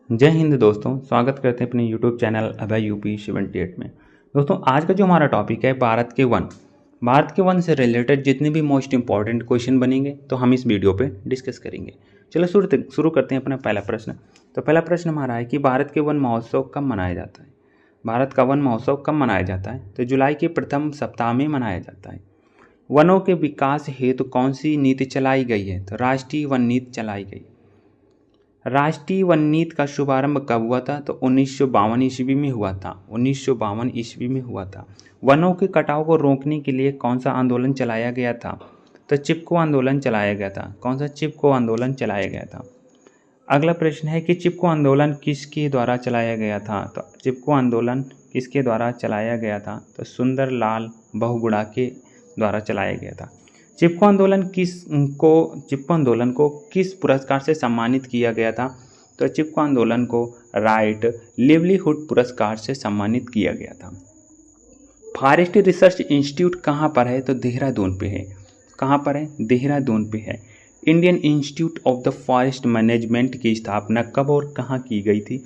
जय हिंद दोस्तों, स्वागत करते हैं अपने YouTube चैनल अभय यूपी 78 में। दोस्तों, आज का जो हमारा टॉपिक है भारत के वन से रिलेटेड जितने भी मोस्ट इंपॉर्टेंट क्वेश्चन बनेंगे तो हम इस वीडियो पे डिस्कस करेंगे। चलो शुरू करते हैं अपना पहला प्रश्न। तो पहला प्रश्न हमारा है कि भारत के वन महोत्सव कब मनाया जाता है। भारत का वन महोत्सव कब मनाया जाता है? तो जुलाई के प्रथम सप्ताह में मनाया जाता है। वनों के विकास हेतु कौन सी नीति चलाई गई है? तो राष्ट्रीय वन नीति चलाई गई। राष्ट्रीय वन नीति का शुभारंभ कब हुआ था? तो 1952 ईस्वी में हुआ था। 1952 ईस्वी में हुआ था। वनों के कटाव को रोकने के लिए कौन सा आंदोलन चलाया गया था? तो चिपको आंदोलन चलाया गया था। कौन सा? चिपको आंदोलन चलाया गया था। अगला प्रश्न है कि चिपको आंदोलन किसके द्वारा चलाया गया था? तो चिपको आंदोलन किसके द्वारा चलाया गया था? तो सुंदरलाल बहुगुणा के द्वारा चलाया गया था। चिपको आंदोलन को किस पुरस्कार से सम्मानित किया गया था? तो चिपको आंदोलन को राइट लिवलीहुड पुरस्कार से सम्मानित किया गया था। फॉरेस्ट रिसर्च इंस्टीट्यूट कहाँ पर है? तो देहरादून पे है। कहाँ पर है? देहरादून पे है। Indian institute of the forest management की स्थापना कब और कहाँ की गई थी?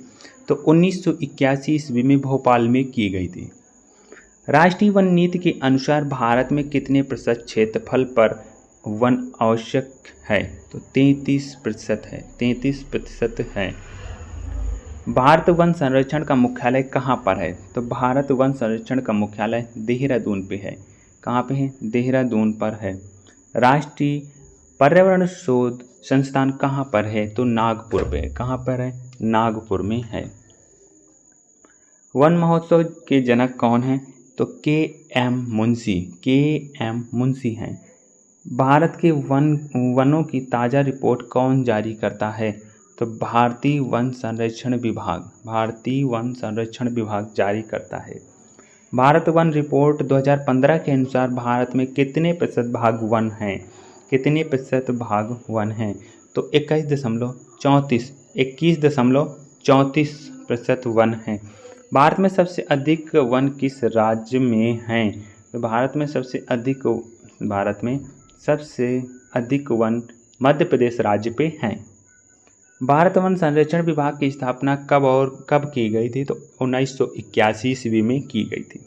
तो 1981 ईस्वी में भोपाल में की गई थी। राष्ट्रीय वन नीति के अनुसार भारत में कितने प्रतिशत क्षेत्रफल पर वन आवश्यक है? तो 33% है। 33% है। भारत वन संरक्षण का मुख्यालय कहाँ पर है? तो भारत वन संरक्षण का मुख्यालय देहरादून पे है। कहाँ पे है? देहरादून पर है। राष्ट्रीय पर्यावरण शोध संस्थान कहाँ पर है? तो नागपुर पे। कहाँ पर है? नागपुर में है। वन महोत्सव के जनक कौन हैं? तो के.एम. मुंशी हैं। भारत के वनों की ताज़ा रिपोर्ट कौन जारी करता है? तो भारतीय वन संरक्षण विभाग जारी करता है। भारत वन रिपोर्ट 2015 के अनुसार भारत में कितने प्रतिशत भाग वन हैं? कितने प्रतिशत भाग वन हैं? तो 21.34% वन हैं। भारत में सबसे अधिक वन किस राज्य में हैं? तो भारत में सबसे अधिक वन मध्य प्रदेश राज्य पे हैं। भारत वन संरक्षण विभाग की स्थापना कब की गई थी? तो 1981 ईस्वी में की गई थी।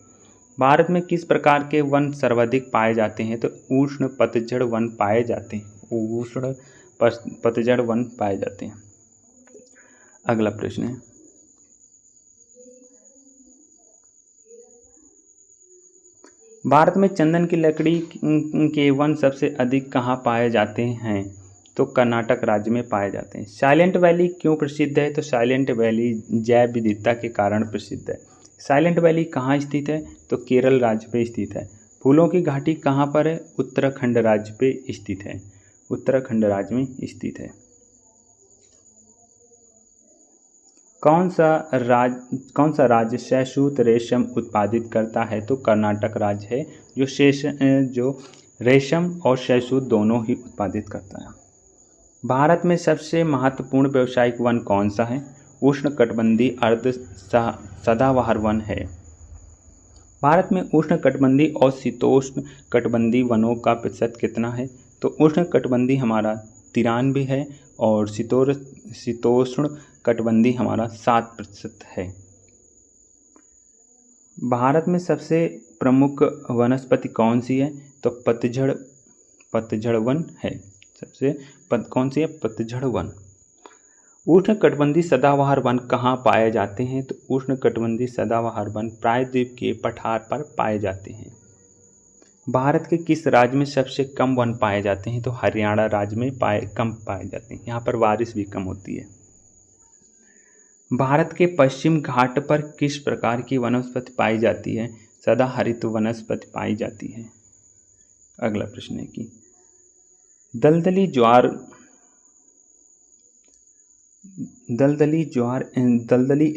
भारत में किस प्रकार के वन सर्वाधिक पाए जाते हैं? तो उष्ण पतझड़ वन पाए जाते हैं। अगला प्रश्न है, भारत में चंदन की लकड़ी के वन सबसे अधिक कहाँ पाए जाते हैं? तो कर्नाटक राज्य में पाए जाते हैं। साइलेंट वैली क्यों प्रसिद्ध है? तो साइलेंट वैली जैव विविधता के कारण प्रसिद्ध है। साइलेंट वैली कहाँ स्थित है? तो केरल राज्य पे स्थित है। फूलों की घाटी कहाँ पर है? उत्तराखंड राज्य पे स्थित है। उत्तराखंड राज्य में स्थित है। कौन सा राज्य सशूत रेशम उत्पादित करता है? तो कर्नाटक राज्य है जो रेशम और सशूत दोनों ही उत्पादित करता है। भारत में सबसे महत्वपूर्ण व्यावसायिक वन कौन सा है? उष्णकटिबंधीय अर्ध सदाबहार वन है। भारत में उष्णकटिबंधीय और शीतोष्ण कटिबंधीय वनों का प्रतिशत कितना है? तो उष्णकटिबंधीय हमारा 93 है और शीतोष्ण कटिबंधीय हमारा 7% है। भारत में सबसे प्रमुख वनस्पति कौन सी है? तो पतझड़ वन है। कौन सी है? पतझड़ वन। उष्णकटिबंधीय सदाबहार वन कहाँ पाए जाते हैं? तो उष्णकटिबंधीय सदाबहार वन प्रायद्वीप के पठार पर पाए जाते हैं। भारत के किस राज्य में सबसे कम वन पाए जाते हैं? तो हरियाणा राज्य में कम पाए जाते हैं। यहाँ पर बारिश भी कम होती है। भारत के पश्चिम घाट पर किस प्रकार की वनस्पति पाई जाती है? सदाहरित वनस्पति पाई जाती है। अगला प्रश्न है कि दलदली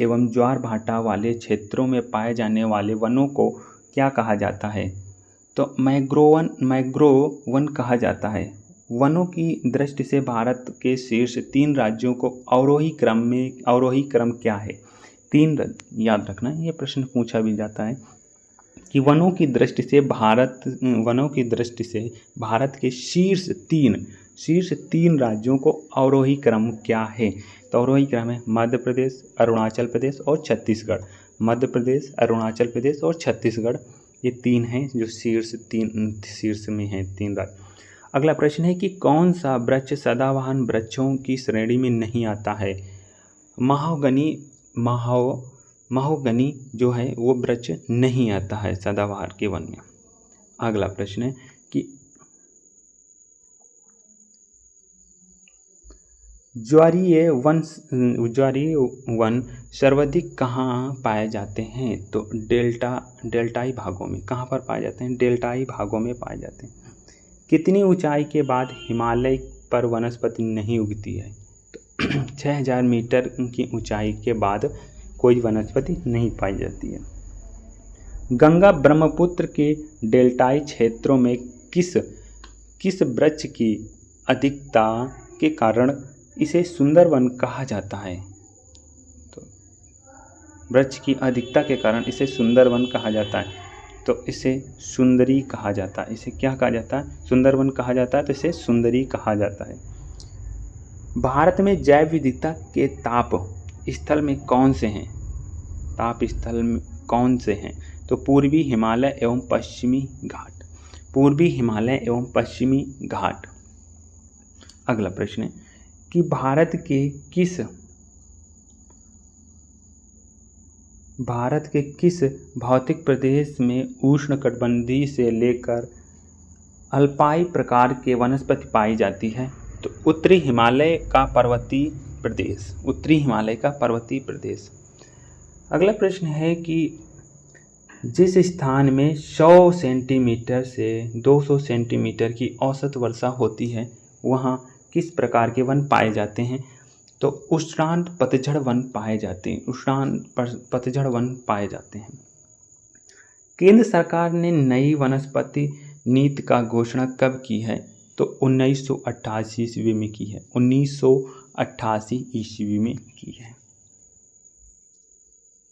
एवं ज्वार भाटा वाले क्षेत्रों में पाए जाने वाले वनों को क्या कहा जाता है? तो मैंग्रोव वन कहा जाता है। वनों की दृष्टि से भारत के शीर्ष 3 राज्यों को अवरोही क्रम क्या है? याद रखना, ये प्रश्न पूछा भी जाता है कि वनों की दृष्टि से भारत के शीर्ष तीन राज्यों को अवरोही क्रम क्या है? तो अवरोही क्रम है मध्य प्रदेश, अरुणाचल प्रदेश और छत्तीसगढ़। मध्य प्रदेश, अरुणाचल प्रदेश और छत्तीसगढ़, ये तीन हैं जो शीर्ष में हैं, तीन राज्य। अगला प्रश्न है कि कौन सा वृक्ष सदाबहार वृक्षों की श्रेणी में नहीं आता है? महोगनी जो है वो वृक्ष नहीं आता है सदाबहार के वन में। अगला प्रश्न है कि ज्वारीय वन सर्वाधिक कहाँ पाए जाते हैं? तो डेल्टाई भागों में। कहाँ पर पाए जाते हैं? डेल्टाई भागों में पाए जाते हैं। कितनी ऊंचाई के बाद हिमालय पर वनस्पति नहीं उगती है? तो 6000 मीटर की ऊंचाई के बाद कोई वनस्पति नहीं पाई जाती है। गंगा ब्रह्मपुत्र के डेल्टाई क्षेत्रों में किस वृक्ष की अधिकता के कारण इसे सुंदरवन कहा जाता है? तो वृक्ष की अधिकता के कारण इसे सुंदरवन कहा जाता है, तो इसे सुंदरी कहा जाता है। इसे क्या कहा जाता है? सुंदरवन कहा जाता है, तो इसे सुंदरी कहा जाता है। भारत में जैव विविधता के ताप स्थल में कौन से हैं? ताप स्थल में कौन से हैं? तो पूर्वी हिमालय एवं पश्चिमी घाट। पूर्वी हिमालय एवं पश्चिमी घाट। अगला प्रश्न है कि भारत के किस भौतिक प्रदेश में उष्णकटिबंधीय से लेकर अल्पाई प्रकार के वनस्पति पाई जाती है? तो उत्तरी हिमालय का पर्वतीय प्रदेश। अगला प्रश्न है कि जिस स्थान में 100 सेंटीमीटर से 200 सेंटीमीटर की औसत वर्षा होती है वहाँ किस प्रकार के वन पाए जाते हैं? तो उष्णांत पतझड़ वन पाए जाते हैं। केंद्र सरकार ने नई वनस्पति नीति का घोषणा कब की है? तो 1988 ईस्वी में की है। 1988 ईस्वी में की है।